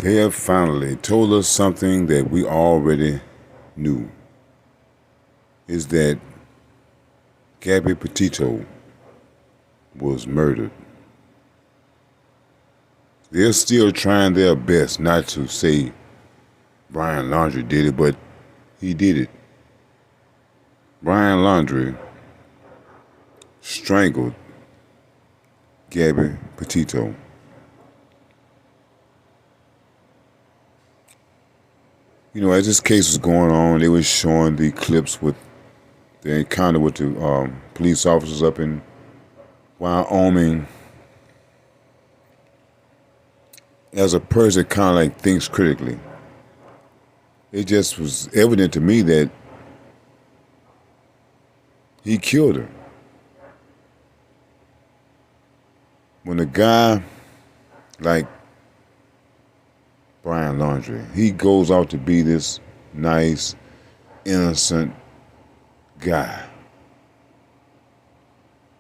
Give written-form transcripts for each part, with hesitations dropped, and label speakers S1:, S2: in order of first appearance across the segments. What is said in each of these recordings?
S1: They have finally told us something that we already knew, is that Gabby Petito was murdered. They're still trying their best not to say Brian Laundrie did it, but he did it. Brian Laundrie strangled Gabby Petito. You know, as this case was going on, they were showing the clips with the encounter with the police officers up in Wyoming. As a person that kind of like thinks critically, it just was evident to me that he killed her. When a guy like Brian Laundrie, he goes out to be this nice, innocent guy.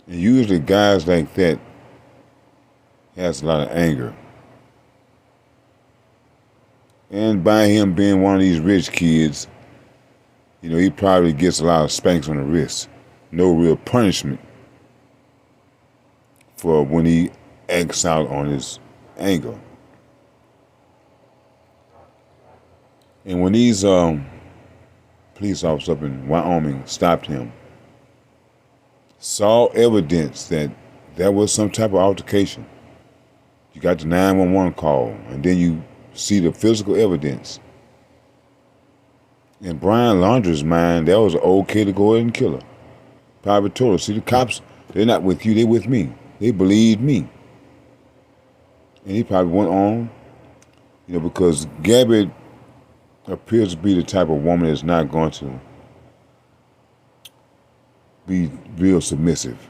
S1: And usually guys like that has a lot of anger. And by him being one of these rich kids, you know, he probably gets a lot of spanks on the wrist. No real punishment for when he acts out on his anger. And when these police officers up in Wyoming stopped him, saw evidence that there was some type of altercation. You got the 911 call, and then you see the physical evidence. In Brian Laundrie's mind, that was okay to go ahead and kill her. Probably told her, see, the cops, they're not with you, they're with me. They believe me. And he probably went on, you know, because Gabby appears to be the type of woman that's not going to be real submissive.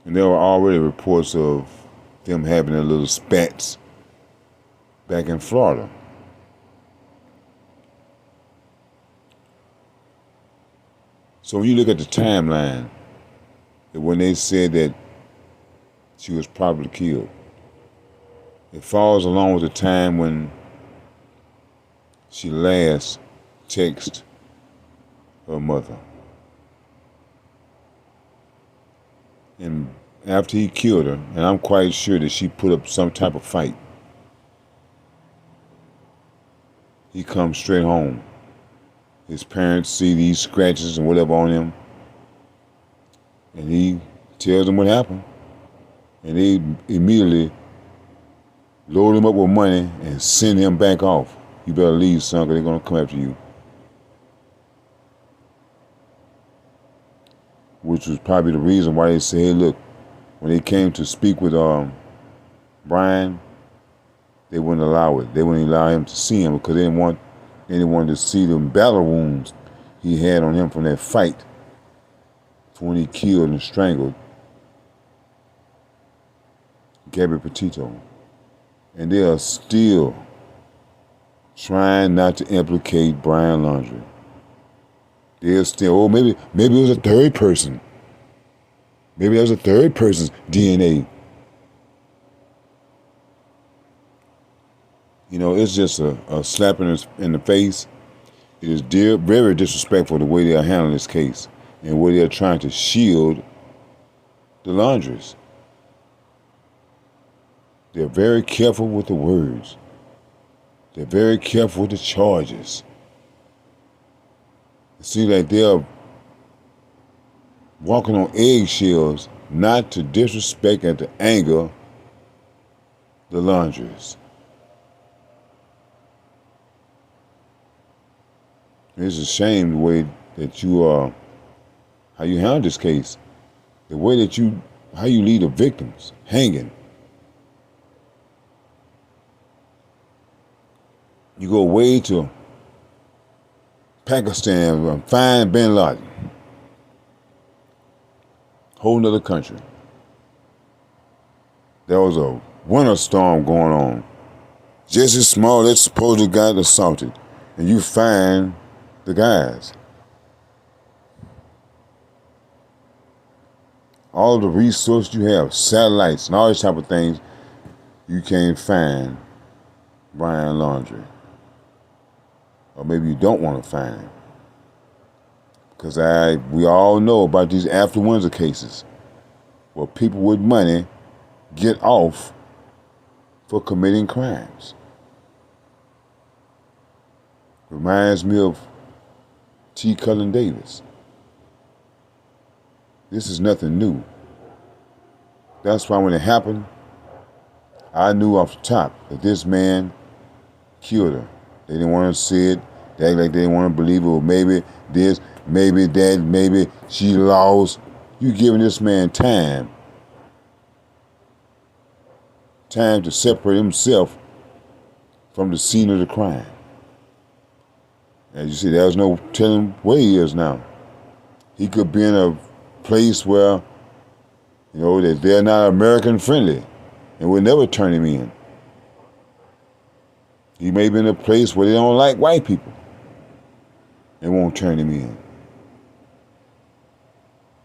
S1: And there were already reports of them having their little spats back in Florida. So when you look at the timeline, when they said that she was probably killed, it falls along with the time when she last texted her mother. And after he killed her, and I'm quite sure that she put up some type of fight, he comes straight home. His parents see these scratches and whatever on him, and he tells them what happened. And they immediately load him up with money and send him back off. You better leave, son, because they're going to come after you. Which was probably the reason why they said, hey, look, when they came to speak with Brian, they wouldn't allow it. They wouldn't allow him to see him because they didn't want anyone to see the battle wounds he had on him from that fight for when he killed and strangled Gabby Petito. And they are still trying not to implicate Brian Laundrie. They're still, oh, maybe it was a third person. Maybe that was a third person's DNA. You know, it's just a slap in the face. It is very disrespectful the way they are handling this case and the way they are trying to shield the Laundries. They're very careful with the words. They're very careful with the charges. It seems like they're walking on eggshells not to disrespect and to anger the Laundries. It's a shame the way that how you handle this case. The way that how you leave the victims hanging. You go way to Pakistan and find bin Laden. Whole nother country. There was a winter storm going on. Jesse Smollett supposedly got assaulted. And you find the guys. All the resources you have, satellites and all these type of things, you can't find Brian Laundrie. Or maybe you don't want to find him. Because we all know about these affluenza cases where people with money get off for committing crimes. Reminds me of T. Cullen Davis. This is nothing new. That's why when it happened, I knew off the top that this man killed her. They didn't want to see it. They act like they didn't want to believe it. Or maybe this, maybe that, maybe she lost. You giving this man time to separate himself from the scene of the crime. As you see, there's no telling where he is now. He could be in a place where, that they're not American friendly and will never turn him in. He may be in a place where they don't like white people and won't turn him in.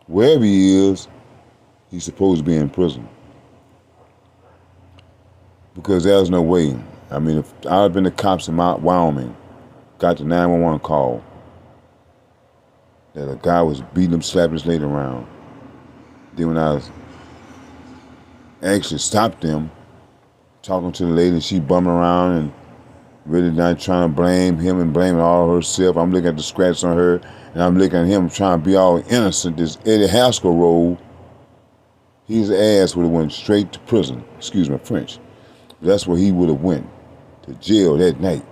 S1: Wherever he is, he's supposed to be in prison. Because there's no way. I mean, if I had been the cops in Wyoming, got the 911 call that a guy was beating him, slapping his lady around. Then when I actually stopped them, talking to the lady, she bumming around and really not trying to blame him and blaming all herself. I'm looking at the scratch on her, and I'm looking at him trying to be all innocent. This Eddie Haskell role, his ass would have went straight to prison. Excuse my French. That's where he would have went, to jail that night.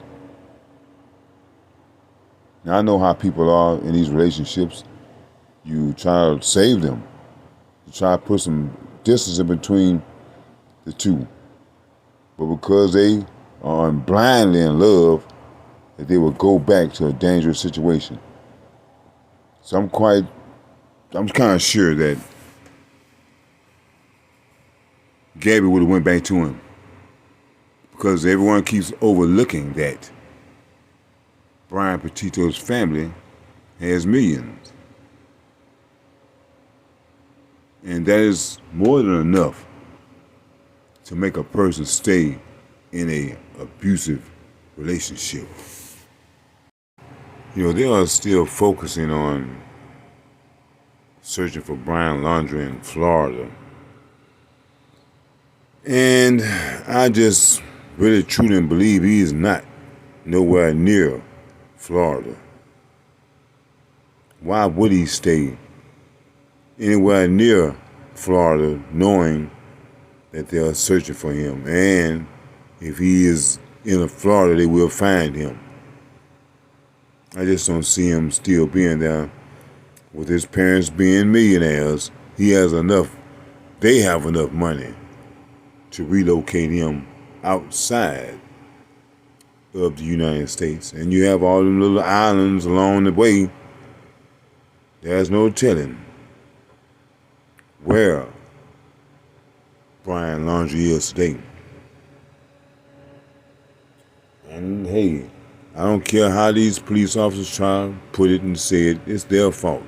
S1: Now, I know how people are in these relationships. You try to save them. You try to put some distance in between the two. But because they are blindly in love, that they will go back to a dangerous situation. So I'm kind of sure that Gabby would have went back to him. Because everyone keeps overlooking that Brian Petito's family has millions. And that is more than enough to make a person stay in a abusive relationship. They are still focusing on searching for Brian Laundrie in Florida. And I just really truly believe he is not nowhere near Florida. Why would he stay anywhere near Florida knowing that they are searching for him? And if he is in Florida, they will find him. I just don't see him still being there. With his parents being millionaires, he has enough, they have enough money to relocate him outside of the United States. And you have all them little islands along the way. There's no telling where Brian Laundrie is today. And hey, I don't care how these police officers try to put it and say it, it's their fault.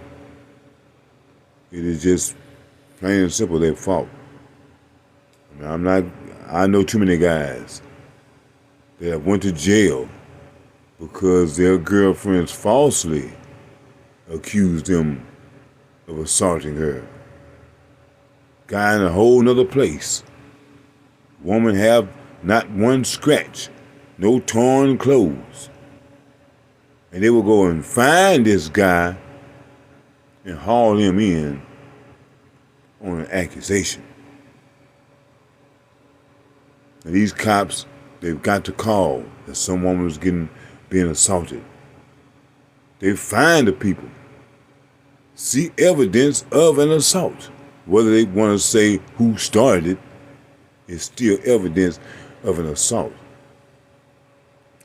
S1: It is just plain and simple their fault. I know too many guys that have went to jail because their girlfriends falsely accused them of assaulting her. Guy in a whole nother place. Woman have not one scratch, no torn clothes. And they will go and find this guy and haul him in on an accusation. And these cops, they've got to call that some woman was being assaulted. They find the people, see evidence of an assault. Whether they want to say who started it, it's still evidence of an assault.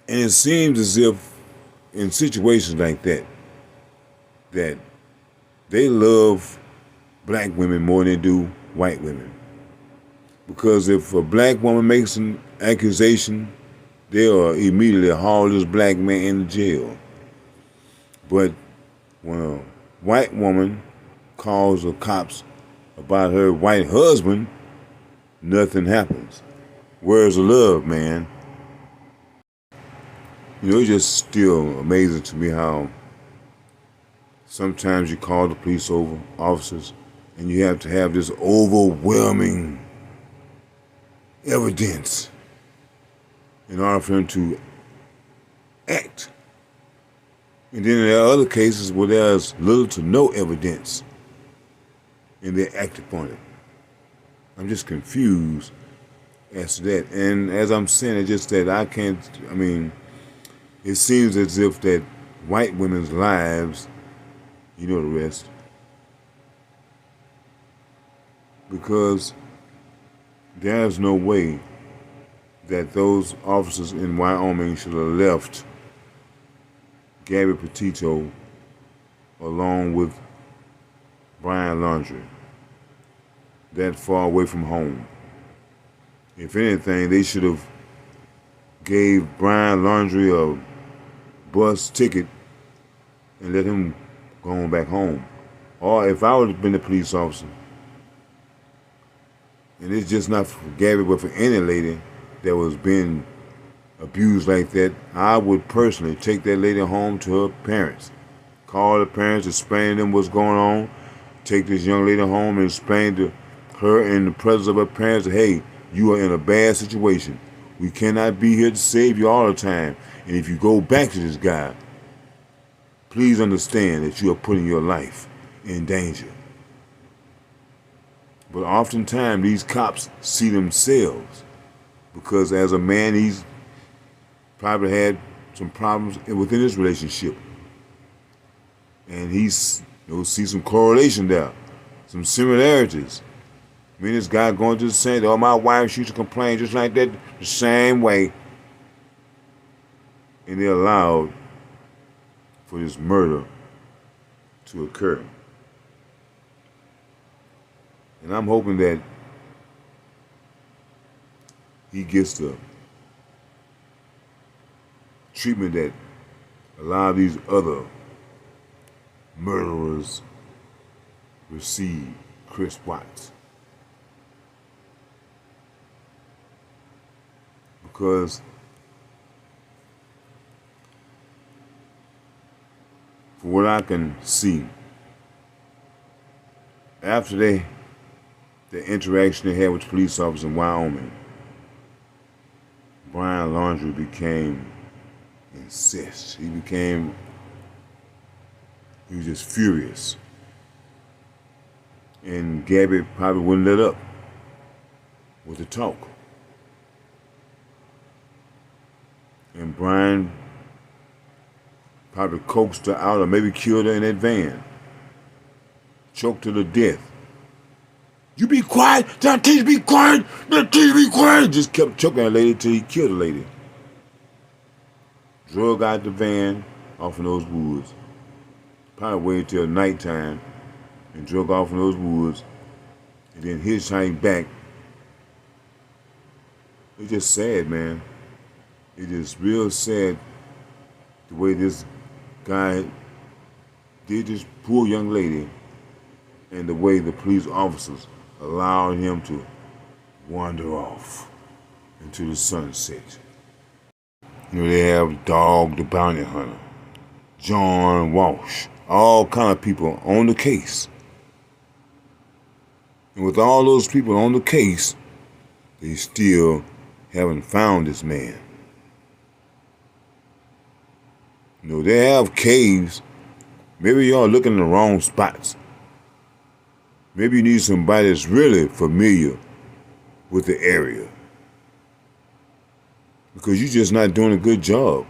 S1: And it seems as if in situations like that, that they love black women more than they do white women. Because if a black woman makes an accusation, they'll immediately haul this black man into jail. But when a white woman calls the cops about her white husband, nothing happens. Where's the love, man? It's just still amazing to me how sometimes you call the police officers and you have to have this overwhelming evidence in order for them to act. And then there are other cases where there's little to no evidence and they act upon it. I'm just confused as to that. And as I'm saying, it's just that it seems as if that white women's lives, you know the rest, because there's no way that those officers in Wyoming should have left Gabby Petito along with Brian Laundrie that far away from home. If anything, they should have gave Brian Laundrie a bus ticket and let him go on back home. Or if I would have been a police officer, and it's just not for Gabby but for any lady that was being abused like that, I would personally take that lady home to her parents. Call the parents, explain to them what's going on. Take this young lady home and explain to her in the presence of her parents that, hey, you are in a bad situation. We cannot be here to save you all the time. And if you go back to this guy, please understand that you are putting your life in danger. But oftentimes these cops see themselves because as a man, he's probably had some problems within his relationship. And he's see some correlation there, some similarities. Me and this guy going through the same, oh, my wife used to complain just like that, the same way. And they allowed for this murder to occur. And I'm hoping that he gets the treatment that a lot of these other murderers receive. Chris Watts. Because for what I can see, after the interaction they had with the police officers in Wyoming, Brian Laundrie became incensed. He was just furious. And Gabby probably wouldn't let up with the talk. And Brian probably coaxed her out or maybe killed her in that van. Choked her to death. You be quiet! Tell you be quiet! Tell you be quiet! Just kept choking that lady till he killed the lady. Drug out the van off in those woods. Probably waited till nighttime and drug off in those woods and then hitchhiked back. It's just sad, man. It is real sad the way this guy did this poor young lady and the way the police officers allowed him to wander off into the sunset. They have Dog the Bounty Hunter, John Walsh, all kind of people on the case. And with all those people on the case, they still haven't found this man. They have caves. Maybe y'all looking in the wrong spots. Maybe you need somebody that's really familiar with the area. Because you're just not doing a good job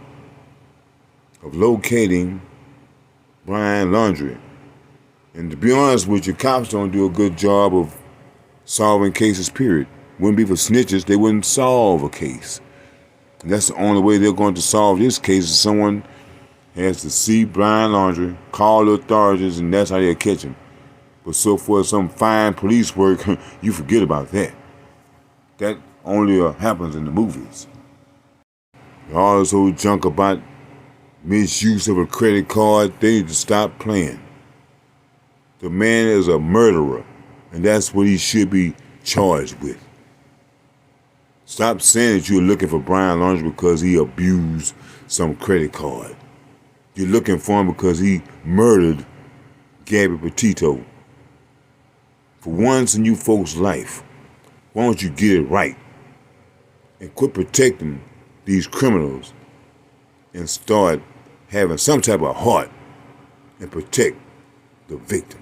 S1: of locating Brian Laundrie. And to be honest with you, cops don't do a good job of solving cases, period. Wouldn't be for snitches, they wouldn't solve a case. And that's the only way they're going to solve this case is someone has to see Brian Laundrie, call the authorities, and that's how they'll catch him. But so for some fine police work, you forget about that. That only happens in the movies. All this whole junk about misuse of a credit card, they need to stop playing. The man is a murderer, and that's what he should be charged with. Stop saying that you're looking for Brian Laundrie because he abused some credit card. You're looking for him because he murdered Gabby Petito. For once in you folks' life, why don't you get it right and quit protecting these criminals and start having some type of heart and protect the victim?